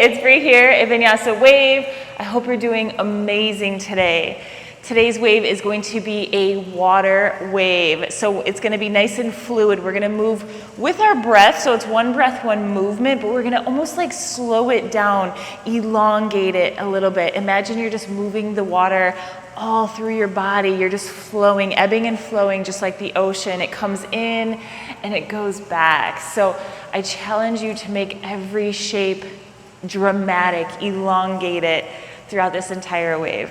Hey, it's Bree here at Vinyasa Wave. I hope you're doing amazing today. Today's wave is going to be a water wave. So it's going to be nice and fluid. We're going to move with our breath. So it's one breath, one movement, but we're going to almost like slow it down, elongate it a little bit. Imagine you're just moving the water all through your body. You're just flowing, ebbing and flowing, just like the ocean. It comes in and it goes back. So I challenge you to make every shape dramatic, elongate it throughout this entire wave.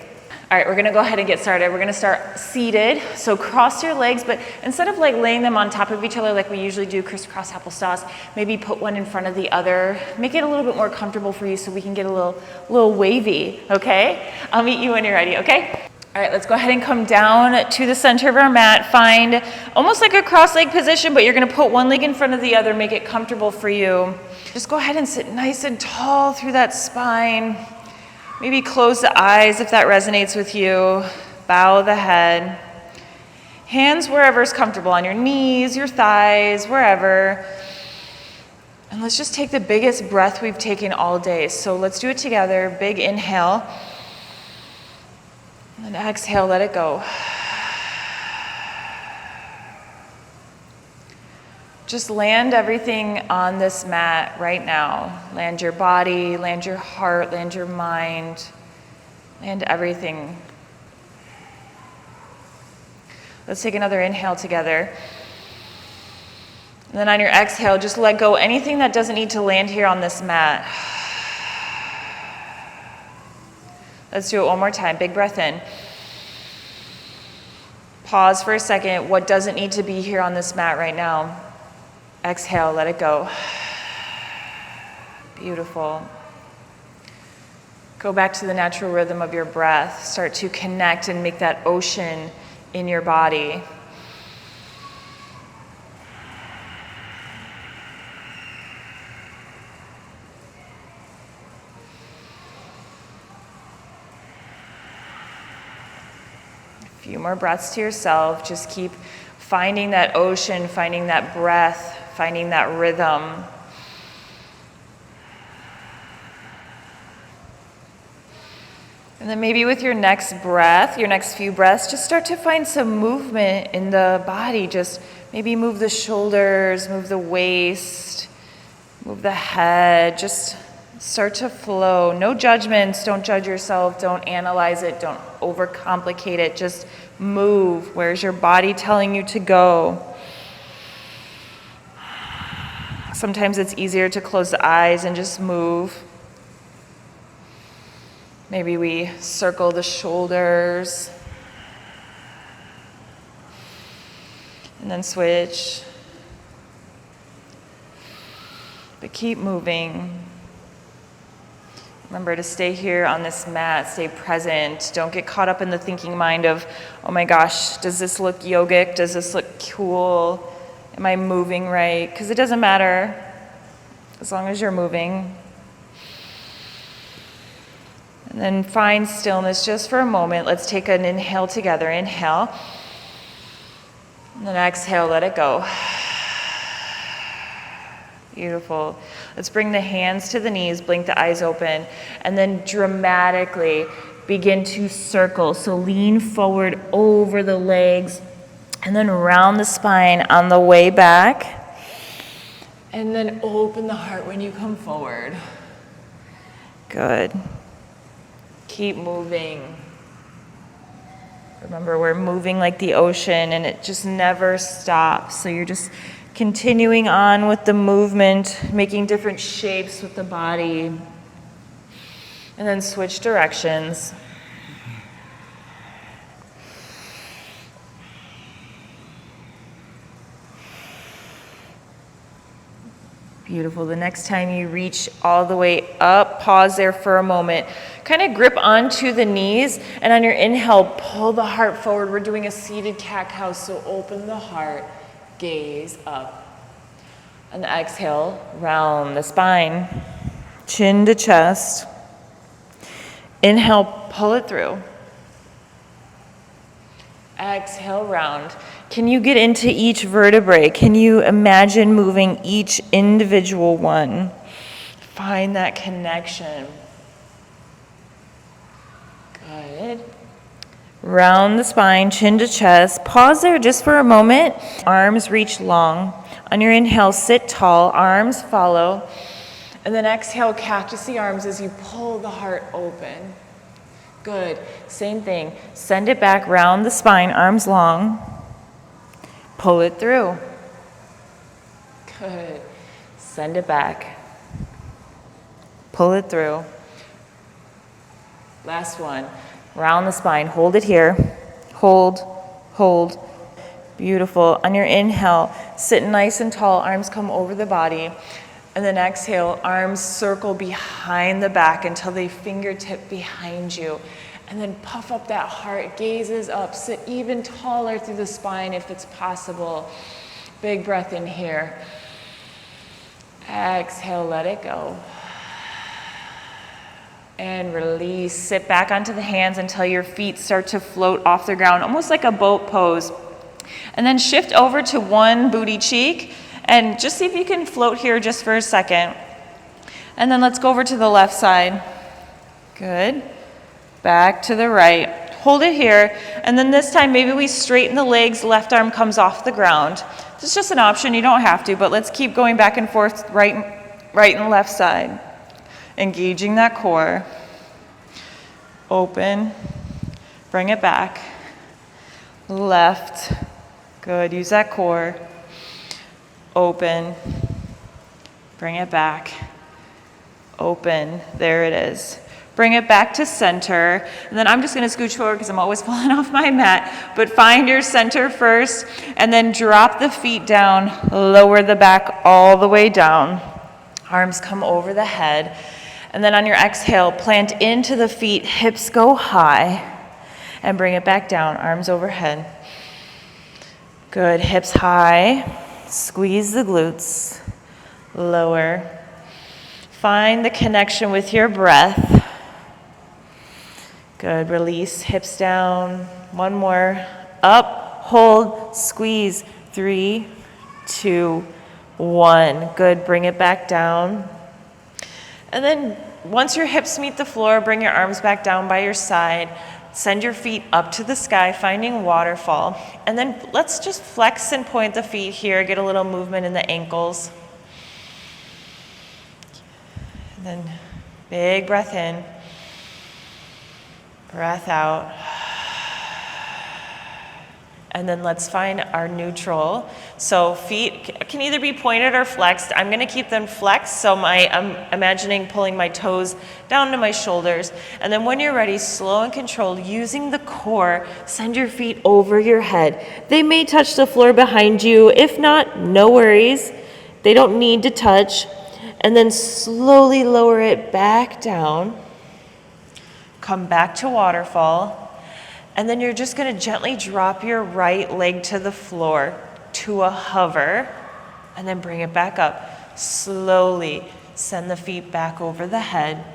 All right, we're gonna go ahead and get started. We're gonna start seated. So cross your legs, but instead of like laying them on top of each other like we usually do, crisscross applesauce, maybe put one in front of the other. Make it a little bit more comfortable for you so we can get a little wavy, okay? I'll meet you when you're ready, okay? All right, let's go ahead and come down to the center of our mat. Find almost like a cross-leg position, but you're gonna put one leg in front of the other, make it comfortable for you. Just go ahead and sit nice and tall through that spine. Maybe close the eyes if that resonates with you. Bow the head. Hands wherever's comfortable, on your knees, your thighs, wherever. And let's just take the biggest breath we've taken all day. So let's do it together. Big inhale. And then exhale, let it go. Just land everything on this mat right now. Land your body, land your heart, land your mind, land everything. Let's take another inhale together. And then on your exhale, just let go anything that doesn't need to land here on this mat. Let's do it one more time. Big breath in. Pause for a second. What doesn't need to be here on this mat right now? Exhale, let it go. Beautiful. Go back to the natural rhythm of your breath. Start to connect and make that ocean in your body. A few more breaths to yourself. Just keep finding that ocean, finding that breath, finding that rhythm. And then maybe with your next breath, your next few breaths, just start to find some movement in the body. Just maybe move the shoulders, move the waist, move the head. Just start to flow. No judgments. Don't judge yourself. Don't analyze it. Don't overcomplicate it. Just move. Where's your body telling you to go? Sometimes it's easier to close the eyes and just move. Maybe we circle the shoulders. And then switch. But keep moving. Remember to stay here on this mat, stay present. Don't get caught up in the thinking mind of, oh my gosh, does this look yogic? Does this look cool? Am I moving right? Because it doesn't matter as long as you're moving. And then find stillness just for a moment. Let's take an inhale together. Inhale. And then exhale, let it go. Beautiful. Let's bring the hands to the knees, blink the eyes open, and then dramatically begin to circle. So lean forward over the legs, and then round the spine on the way back. And then open the heart when you come forward. Good. Keep moving. Remember, we're moving like the ocean, and it just never stops. So you're just continuing on with the movement, making different shapes with the body. And then switch directions. Beautiful. The next time you reach all the way up, pause there for a moment. Kind of grip onto the knees, and on your inhale, pull the heart forward. We're doing a seated cat-cow, so open the heart, gaze up. And exhale, round the spine, chin to chest. Inhale, pull it through. Exhale, round. Can you get into each vertebrae? Can you imagine moving each individual one? Find that connection. Good. Round the spine, chin to chest. Pause there just for a moment. Arms reach long. On your inhale, sit tall, arms follow. And then exhale, cactus the arms as you pull the heart open. Good. Same thing. Send it back, round the spine, arms long. Pull it through. Good. Send it back. Pull it through. Last one. Round the spine. Hold it here. Hold, hold. Beautiful. On your inhale, sit nice and tall. Arms come over the body. And then exhale, arms circle behind the back until they fingertip behind you. And then puff up that heart, gazes up, sit even taller through the spine if it's possible. Big breath in here. Exhale, let it go. And release. Sit back onto the hands until your feet start to float off the ground, almost like a boat pose. And then shift over to one booty cheek. And just see if you can float here just for a second. And then let's go over to the left side. Good. Back to the right. Hold it here. And then this time, maybe we straighten the legs. Left arm comes off the ground. This is just an option. You don't have to, but let's keep going back and forth, right and left side. Engaging that core. Open. Bring it back. Left. Good. Use that core. Open. Bring it back. Open. There it is. Bring it back to center. And then I'm just going to scooch forward because I'm always falling off my mat. But find your center first. And then drop the feet down. Lower the back all the way down. Arms come over the head. And then on your exhale, plant into the feet. Hips go high. And bring it back down. Arms overhead. Good. Hips high. Squeeze the glutes. Lower. Find the connection with your breath. Good. Release. Hips down. One more. Up. Hold. Squeeze. 3, 2, 1. Good. Bring it back down. And then once your hips meet the floor, bring your arms back down by your side. Send your feet up to the sky, finding waterfall. And then let's just flex and point the feet here, get a little movement in the ankles. And then big breath in, breath out. And then let's find our neutral. So feet can either be pointed or flexed. I'm gonna keep them flexed, so I'm imagining pulling my toes down to my shoulders. And then when you're ready, slow and controlled, using the core, send your feet over your head. They may touch the floor behind you. If not, no worries. They don't need to touch. And then slowly lower it back down. Come back to waterfall. And then you're just going to gently drop your right leg to the floor to a hover, and then bring it back up. Slowly send the feet back over the head.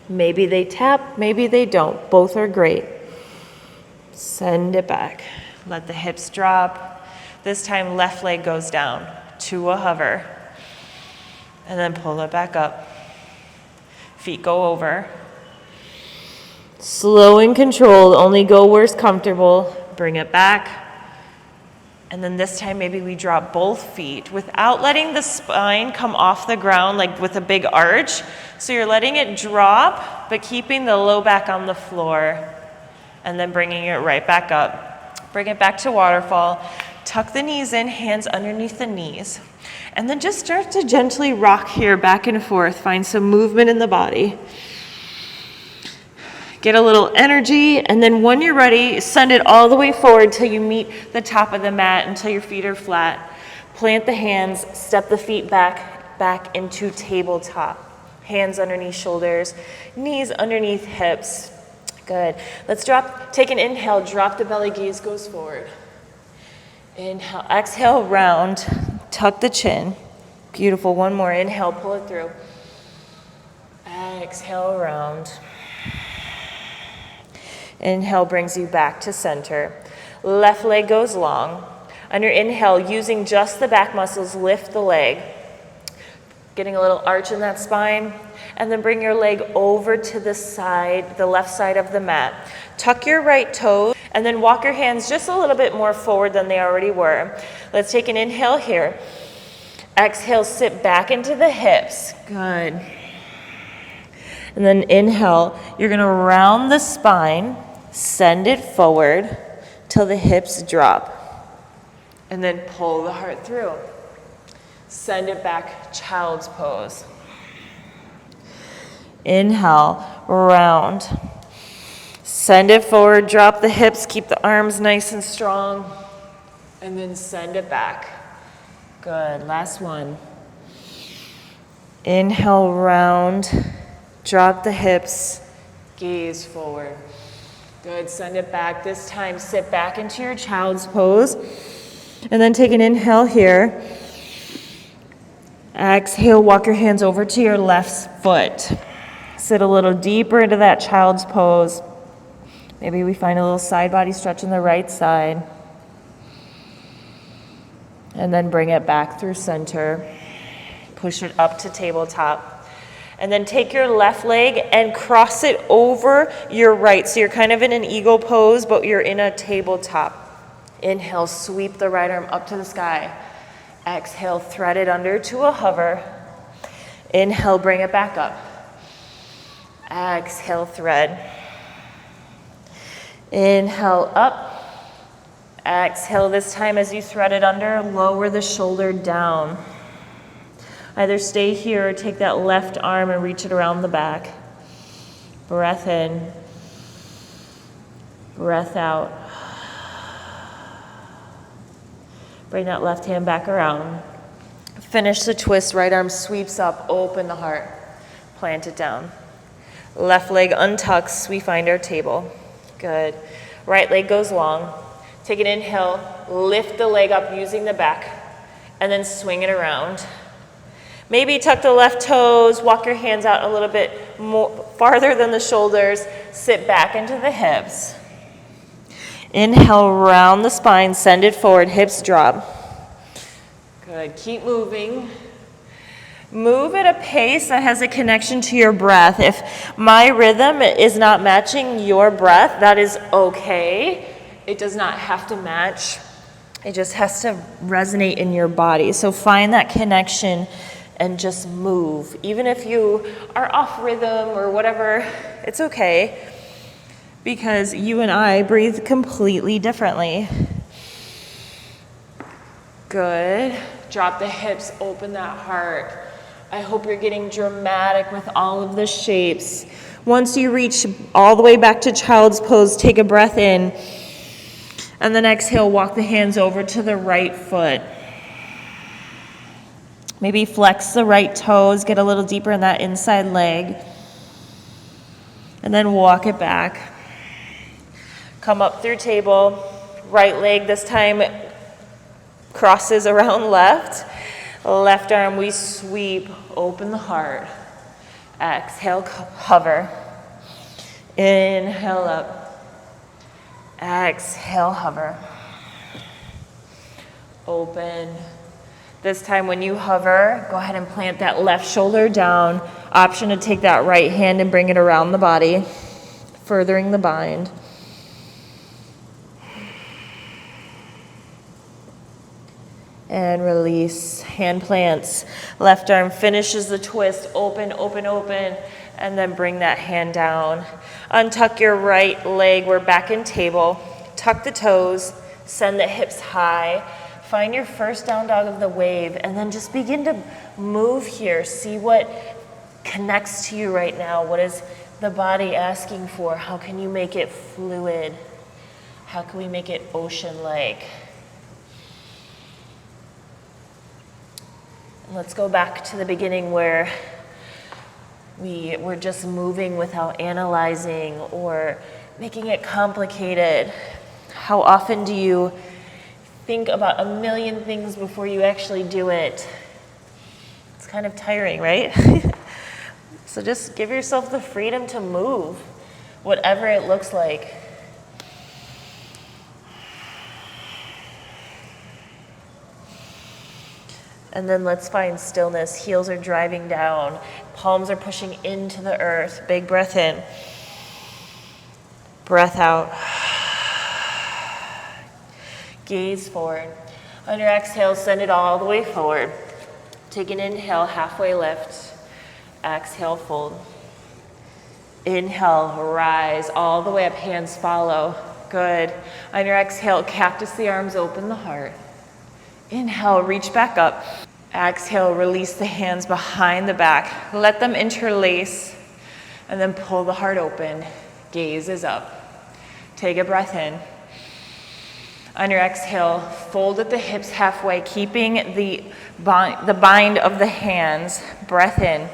Maybe they tap, maybe they don't. Both are great. Send it back. Let the hips drop. This time, left leg goes down to a hover. And then pull it back up. Feet go over. Slow and controlled, only go where it's comfortable. Bring it back. And then this time maybe we drop both feet without letting the spine come off the ground, like with a big arch. So you're letting it drop, but keeping the low back on the floor. And then bringing it right back up. Bring it back to waterfall. Tuck the knees in, hands underneath the knees. And then just start to gently rock here back and forth. Find some movement in the body. Get a little energy, and then when you're ready, send it all the way forward till you meet the top of the mat, until your feet are flat. Plant the hands, step the feet back into tabletop. Hands underneath shoulders, knees underneath hips. Good. Let's take an inhale, drop the belly, gaze goes forward. Inhale, exhale, round, tuck the chin. Beautiful, one more, inhale, pull it through. Exhale, round. Inhale brings you back to center. Left leg goes long. On your inhale, using just the back muscles, lift the leg. Getting a little arch in that spine. And then bring your leg over to the side, the left side of the mat. Tuck your right toes and then walk your hands just a little bit more forward than they already were. Let's take an inhale here. Exhale, sit back into the hips. Good. And then inhale, you're gonna round the spine, send it forward till the hips drop. And then pull the heart through. Send it back, child's pose. Inhale, round. Send it forward, drop the hips, keep the arms nice and strong. And then send it back. Good, last one. Inhale, round. Drop the hips, gaze forward. Good, send it back. This time, sit back into your child's pose. And then take an inhale here. Exhale, walk your hands over to your left foot. Sit a little deeper into that child's pose. Maybe we find a little side body stretch in the right side. And then bring it back through center. Push it up to tabletop. And then take your left leg and cross it over your right. So you're kind of in an eagle pose, but you're in a tabletop. Inhale, sweep the right arm up to the sky. Exhale, thread it under to a hover. Inhale, bring it back up. Exhale, thread. Inhale, up. Exhale, this time as you thread it under, lower the shoulder down. Either stay here or take that left arm and reach it around the back. Breath in. Breath out. Bring that left hand back around. Finish the twist, right arm sweeps up, open the heart. Plant it down. Left leg untucks, we find our table. Good. Right leg goes long. Take an inhale, lift the leg up using the back, and then swing it around. Maybe tuck the left toes, walk your hands out a little bit more farther than the shoulders, sit back into the hips. Inhale, round the spine, send it forward, hips drop. Good, keep moving. Move at a pace that has a connection to your breath. If my rhythm is not matching your breath, that is okay. It does not have to match. It just has to resonate in your body. So find that connection and just move. Even if you are off rhythm or whatever, it's okay. Because you and I breathe completely differently. Good. Drop the hips, open that heart. I hope you're getting dramatic with all of the shapes. Once you reach all the way back to child's pose, take a breath in. And then exhale, walk the hands over to the right foot. Maybe flex the right toes, get a little deeper in that inside leg. And then walk it back. Come up through table. Right leg this time crosses around left. Left arm, we sweep, open the heart. Exhale, hover. Inhale up. Exhale, hover. Open. This time when you hover, go ahead and plant that left shoulder down. Option to take that right hand and bring it around the body, furthering the bind. And release, hand plants. Left arm finishes the twist, open, open, open, and then bring that hand down. Untuck your right leg, we're back in table. Tuck the toes, send the hips high. Find your first down dog of the wave, and then just begin to move here. See what connects to you right now. What is the body asking for? How can you make it fluid? How can we make it ocean-like? Let's go back to the beginning where we were just moving without analyzing or making it complicated. How often do you think about a million things before you actually do it? It's kind of tiring, right? So just give yourself the freedom to move, whatever it looks like. And then let's find stillness. Heels are driving down. Palms are pushing into the earth. Big breath in. Breath out. Gaze forward. On your exhale, send it all the way forward. Take an inhale, halfway lift. Exhale, fold. Inhale, rise all the way up, hands follow. Good. On your exhale, cactus the arms, open the heart. Inhale, reach back up. Exhale, release the hands behind the back. Let them interlace, and then pull the heart open. Gaze is up. Take a breath in. On your exhale, fold at the hips halfway, keeping the bind of the hands. Breath in.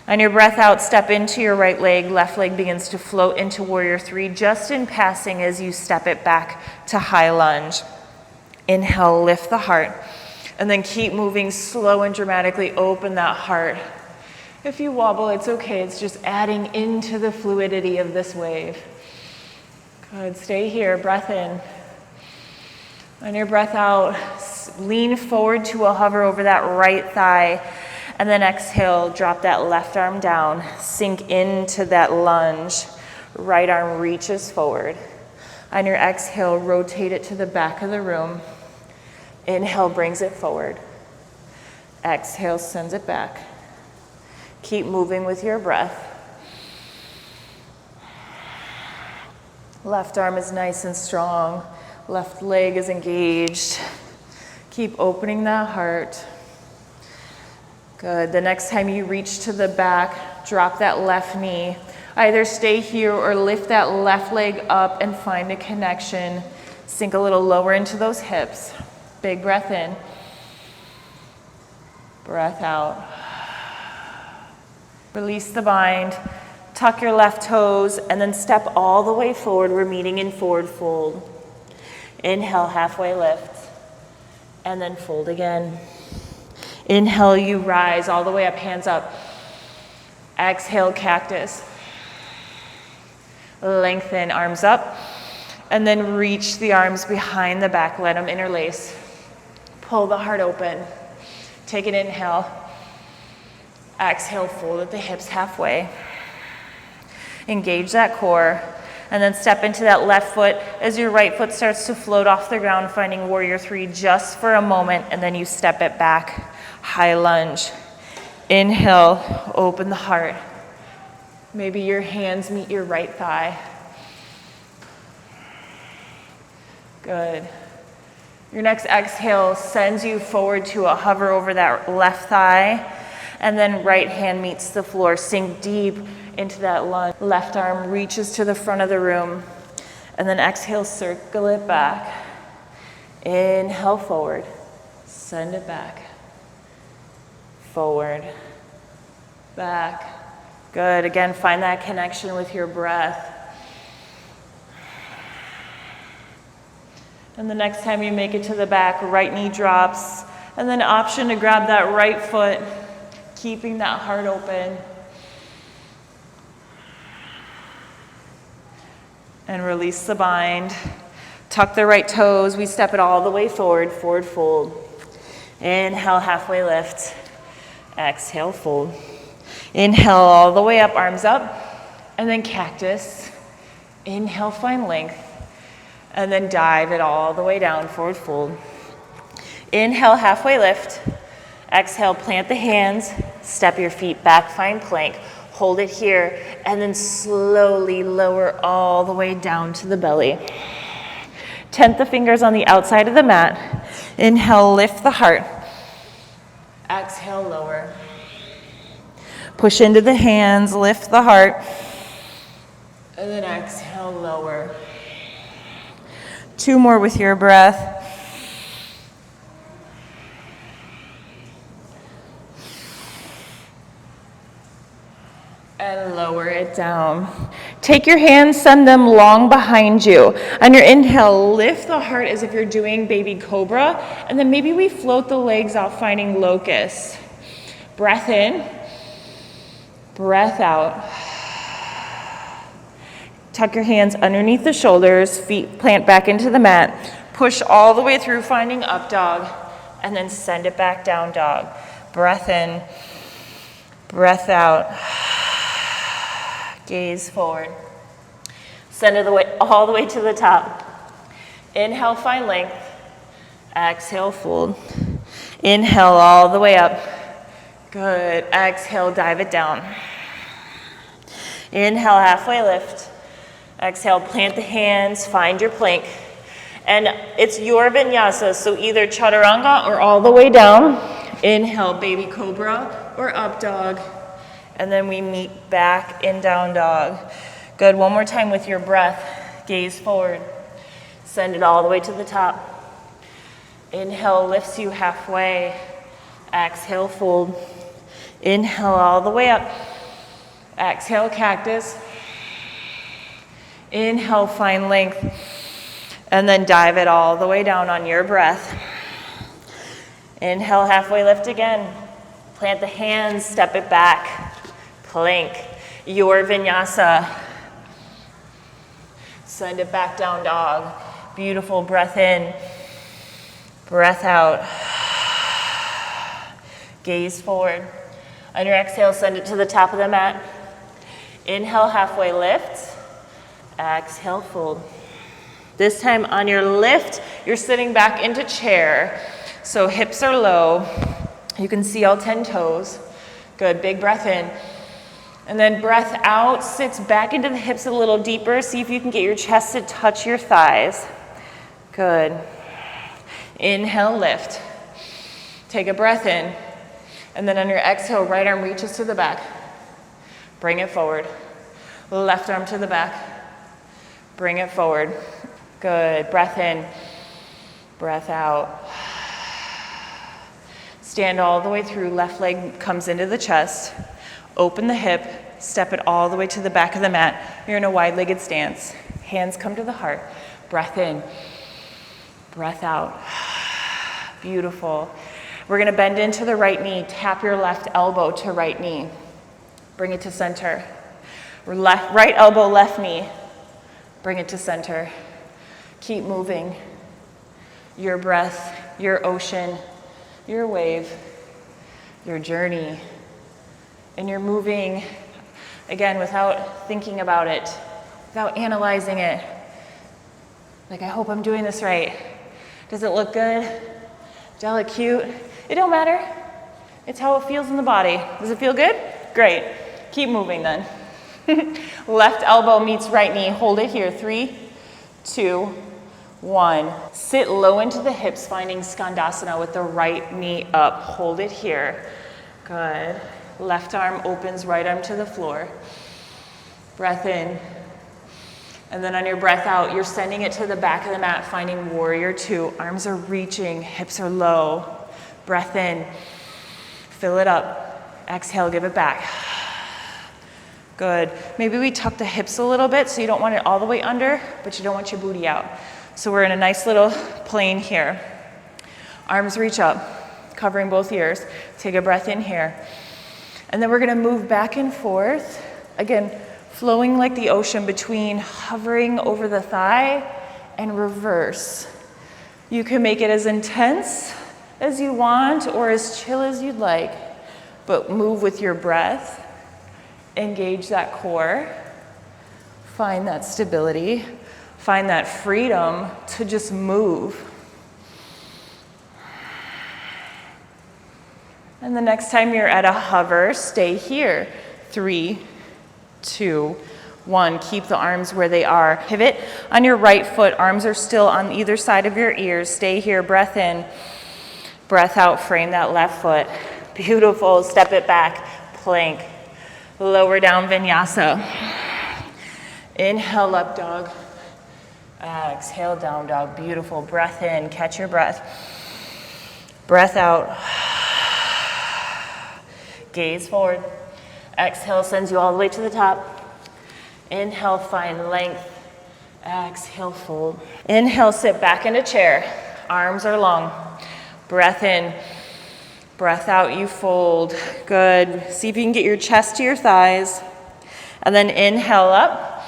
On your breath out, step into your right leg. Left leg begins to float into warrior three, just in passing as you step it back to high lunge. Inhale, lift the heart, and then keep moving slow and dramatically. Open that heart. If you wobble, it's okay. It's just adding into the fluidity of this wave. Good. Stay here. Breath in. On your breath out, lean forward to a hover over that right thigh, and then exhale, drop that left arm down, sink into that lunge. Right arm reaches forward. On your exhale, rotate it to the back of the room. Inhale, brings it forward. Exhale, sends it back. Keep moving with your breath. Left arm is nice and strong. Left leg is engaged. Keep opening that heart. Good. The next time you reach to the back, drop that left knee. Either stay here or lift that left leg up and find a connection. Sink a little lower into those hips. Big breath in. Breath out. Release the bind. Tuck your left toes and then step all the way forward. We're meeting in forward fold. Inhale, halfway lift. And then fold again. Inhale, you rise all the way up, hands up. Exhale, cactus. Lengthen, arms up. And then reach the arms behind the back. Let them interlace. Pull the heart open. Take an inhale. Exhale, fold at the hips halfway. Engage that core. And then step into that left foot as your right foot starts to float off the ground, finding warrior three just for a moment, and then you step it back. High lunge. Inhale, open the heart. Maybe your hands meet your right thigh. Good. Your next exhale sends you forward to a hover over that left thigh, and then right hand meets the floor. Sink deep into that lunge. Left arm reaches to the front of the room, and then exhale, circle it back. Inhale, forward. Send it back. Forward. Back. Good. Again, find that connection with your breath. And the next time you make it to the back, right knee drops, and then option to grab that right foot, keeping that heart open. And release the bind. Tuck the right toes. We step it all the way forward, forward fold. Inhale, halfway lift. Exhale, fold. Inhale all the way up, arms up, and then cactus. Inhale, find length. And then dive it all the way down, forward fold. Inhale, halfway lift. Exhale, plant the hands, step your feet back, find plank. Hold it here, and then slowly lower all the way down to the belly. Tent the fingers on the outside of the mat. Inhale, lift the heart. Exhale, lower. Push into the hands, lift the heart. And then exhale, lower. 2 more with your breath. And lower it down. Take your hands, send them long behind you. On your inhale, lift the heart as if you're doing baby cobra. And then maybe we float the legs out, finding locust. Breath in. Breath out. Tuck your hands underneath the shoulders, feet plant back into the mat. Push all the way through, finding up dog. and then send it back down dog. Breath in, breath out. Gaze forward. Send it all the way to the top. Inhale, find length. Exhale, fold. Inhale all the way up. Good. Exhale, dive it down. Inhale, halfway lift. Exhale, plant the hands, find your plank. And it's your vinyasa, so either chaturanga or all the way down. Inhale, baby cobra or up dog. And then we meet back in down dog. Good, one more time with your breath. Gaze forward. Send it all the way to the top. Inhale lifts you halfway. Exhale, fold. Inhale all the way up. Exhale, cactus. Inhale, find length. And then dive it all the way down on your breath. Inhale, halfway lift again. Plant the hands, step it back. Plank, your vinyasa. Send it back down dog. Beautiful, breath in, breath out. Gaze forward. On your exhale, send it to the top of the mat. Inhale, halfway lift. Exhale, fold. This time on your lift, you're sitting back into chair. So hips are low. You can see all 10 toes. Good, big breath in. And then breath out, sits back into the hips a little deeper. See if you can get your chest to touch your thighs. Good. Inhale, lift. Take a breath in. And then on your exhale, right arm reaches to the back. Bring it forward. Left arm to the back. Bring it forward. Good. Breath in. Breath out. Stand all the way through. Left leg comes into the chest. Open the hip. Step it all the way to the back of the mat. You're in a wide-legged stance. Hands come to the heart. Breath in. Breath out. Beautiful. We're going to bend into the right knee. Tap your left elbow to right knee. Bring it to center. Right elbow, left knee. Bring it to center. Keep moving. Your breath, your ocean, your wave, your journey. And you're moving, again, without thinking about it, without analyzing it. Like, I hope I'm doing this right. Does it look good? Do I look cute? It don't matter. It's how it feels in the body. Does it feel good? Great. Keep moving then. Left elbow meets right knee. Hold it here. 3, 2, 1. Sit low into the hips, finding Skandasana with the right knee up. Hold it here. Good. Left arm opens, right arm to the floor. Breath in. And then on your breath out, you're sending it to the back of the mat, finding warrior 2. Arms are reaching, hips are low. Breath in. Fill it up. Exhale, give it back. Good. Maybe we tuck the hips a little bit so you don't want it all the way under, but you don't want your booty out. So we're in a nice little plane here. Arms reach up, covering both ears. Take a breath in here. And then we're going to move back and forth. Again, flowing like the ocean between hovering over the thigh and reverse. You can make it as intense as you want or as chill as you'd like, but move with your breath. Engage that core. Find that stability. Find that freedom to just move. And the next time you're at a hover, stay here. 3, 2, 1. Keep the arms where they are. Pivot on your right foot. Arms are still on either side of your ears. Stay here. Breath in. Breath out. Frame that left foot. Beautiful. Step it back. Plank. Lower down vinyasa. Inhale, up dog. Exhale, down dog. Beautiful. Breath in. Catch your breath. Breath out. Gaze forward. Exhale sends you all the way to the top. Inhale, find length. Exhale, fold. Inhale, sit back in a chair. Arms are long. Breath in. Breath out, you fold. Good. See if you can get your chest to your thighs. And then inhale up.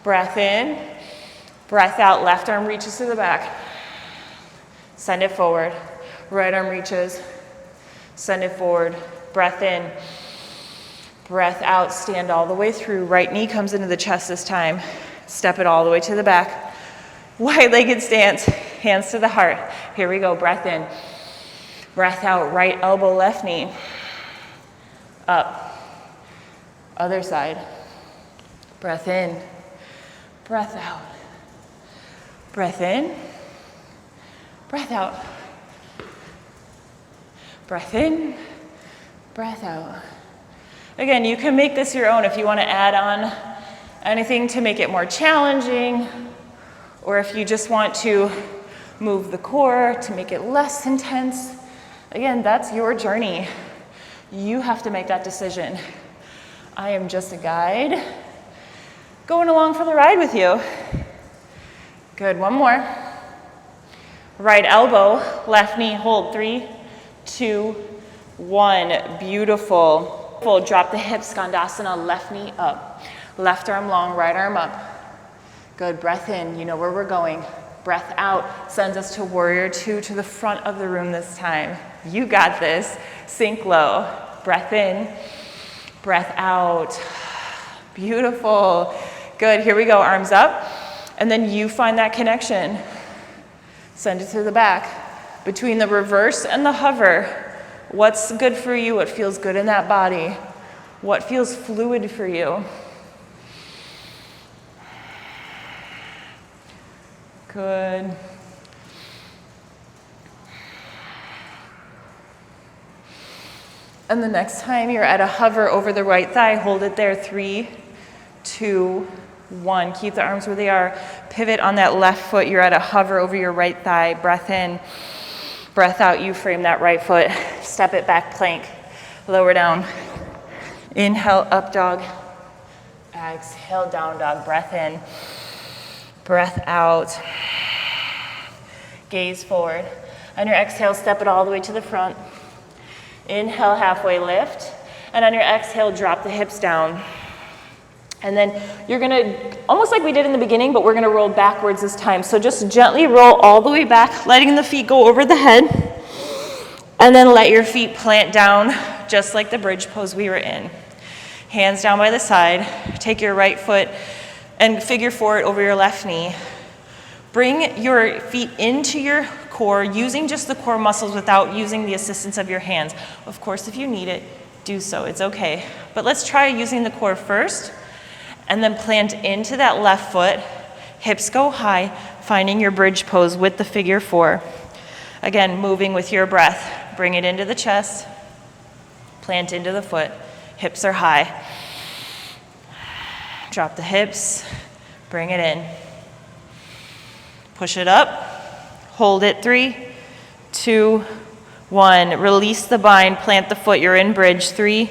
Breath in. Breath out. Left arm reaches to the back. Send it forward. right arm reaches, send it forward, breath in, breath out, stand all the way through, right knee comes into the chest this time, step it all the way to the back, wide-legged stance, hands to the heart. Here we go, breath in, breath out, right elbow, left knee, up, other side, breath in, breath out, breath in, breath out, breath in, breath out. Again, you can make this your own if you want to add on anything to make it more challenging, or if you just want to move the core to make it less intense. Again, that's your journey. You have to make that decision. I am just a guide going along for the ride with you. Good, one more. Right elbow, left knee, hold, 3, 2, 1, beautiful. Drop the hips, Skandasana, left knee up. Left arm long, right arm up. Good, breath in, you know where we're going. Breath out sends us to warrior 2 to the front of the room this time. You got this, sink low. Breath in, breath out. Beautiful, good, here we go, arms up. And then you find that connection. Send it to the back. Between the reverse and the hover, what's good for you? What feels good in that body? What feels fluid for you? Good. And the next time you're at a hover over the right thigh, hold it there, 3, 2, 1. Keep the arms where they are. Pivot on that left foot. You're at a hover over your right thigh. Breath in. Breath out, you frame that right foot. Step it back, plank. Lower down. Inhale, up dog. Exhale, down dog. Breath in. Breath out. Gaze forward. On your exhale, step it all the way to the front. Inhale, halfway lift. And on your exhale, drop the hips down. And then you're gonna, almost like we did in the beginning, but we're gonna roll backwards this time. So just gently roll all the way back, letting the feet go over the head. And then let your feet plant down, just like the bridge pose we were in. Hands down by the side. Take your right foot and figure forward over your left knee. Bring your feet into your core, using just the core muscles without using the assistance of your hands. Of course, if you need it, do so, it's okay. But let's try using the core first. And then plant into that left foot, hips go high, finding your bridge pose with the figure 4. Again, moving with your breath. Bring it into the chest, plant into the foot, hips are high. Drop the hips, bring it in. Push it up, hold it, 3, 2, 1. Release the bind, plant the foot, you're in bridge, 3,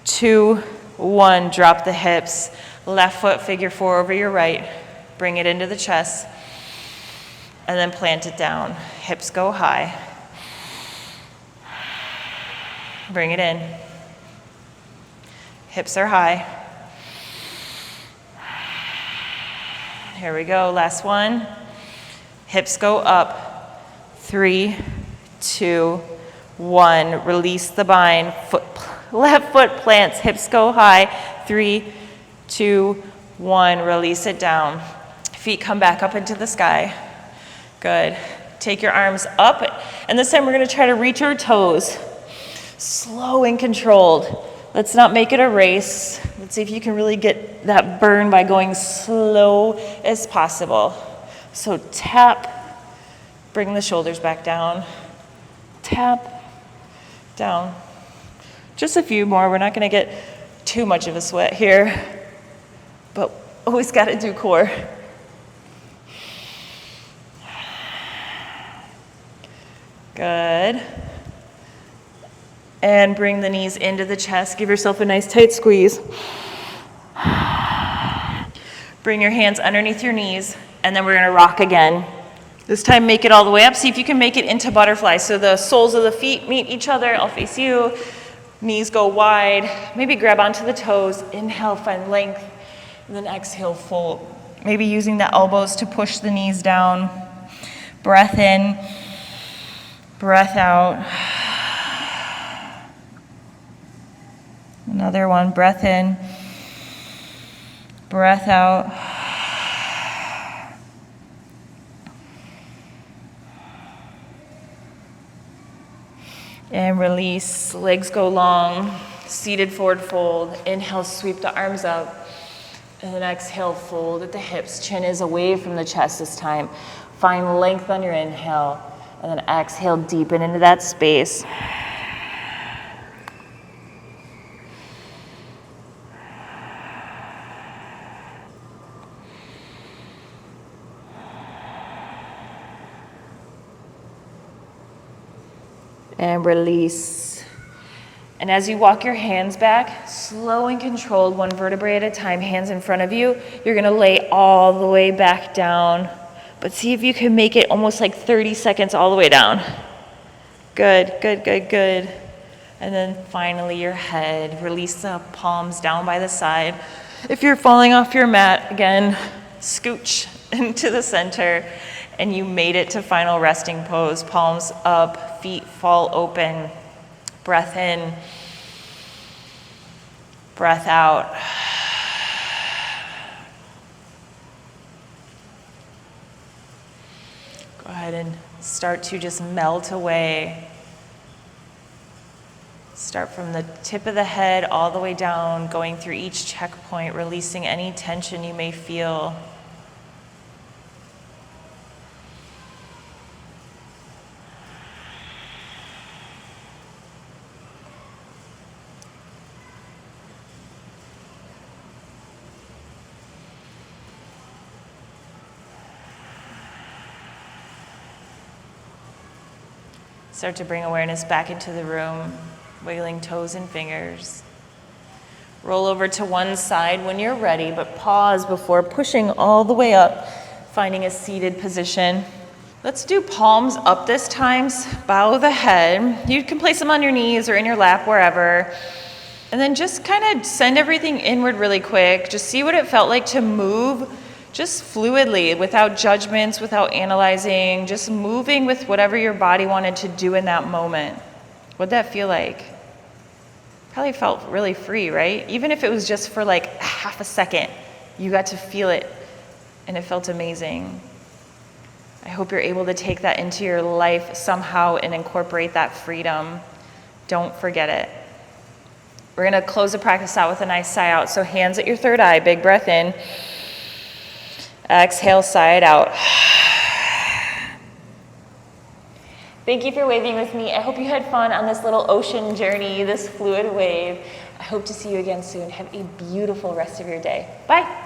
2, 1. Drop the hips. Left foot, figure 4 over your right. Bring it into the chest. And then plant it down. Hips go high. Bring it in. Hips are high. Here we go, last one. Hips go up. 3, 2, 1. Release the bind. Left foot plants, hips go high. 3, 2, 1, release it down. Feet come back up into the sky. Good. Take your arms up, and this time we're gonna try to reach our toes. Slow and controlled. Let's not make it a race. Let's see if you can really get that burn by going slow as possible. So tap, bring the shoulders back down. Tap, down. Just a few more, we're not gonna get too much of a sweat here. But always got to do core. Good. And bring the knees into the chest. Give yourself a nice tight squeeze. Bring your hands underneath your knees, and then we're going to rock again. This time, make it all the way up. See if you can make it into butterfly. So the soles of the feet meet each other. I'll face you. Knees go wide. Maybe grab onto the toes. Inhale, find length. And then exhale, fold. Maybe using the elbows to push the knees down. Breath in. Breath out. Another one. Breath in. Breath out. And release. Legs go long. Seated forward fold. Inhale, sweep the arms up. And then exhale, fold at the hips. Chin is away from the chest this time. Find length on your inhale. And then exhale, deepen into that space. And release. And as you walk your hands back, slow and controlled, one vertebrae at a time, hands in front of you, you're gonna lay all the way back down. But see if you can make it almost like 30 seconds all the way down. Good, good, good, good. And then finally your head, release the palms down by the side. If you're falling off your mat, again, scooch into the center. And you made it to final resting pose. Palms up, feet fall open. Breath in, breath out. Go ahead and start to just melt away. Start from the tip of the head all the way down, going through each checkpoint, releasing any tension you may feel. Start to bring awareness back into the room, wiggling toes and fingers. Roll over to one side when you're ready, but pause before pushing all the way up, finding a seated position. Let's do palms up this time. Bow the head. You can place them on your knees or in your lap, wherever. And then just kind of send everything inward really quick. Just see what it felt like to move just fluidly, without judgments, without analyzing, just moving with whatever your body wanted to do in that moment. What'd that feel like? Probably felt really free, right? Even if it was just for like half a second, you got to feel it and it felt amazing. I hope you're able to take that into your life somehow and incorporate that freedom. Don't forget it. We're gonna close the practice out with a nice sigh out. So hands at your third eye, big breath in. Exhale, sigh it out. Thank you for waving with me. I hope you had fun on this little ocean journey, this fluid wave. I hope to see you again soon. Have a beautiful rest of your day. Bye.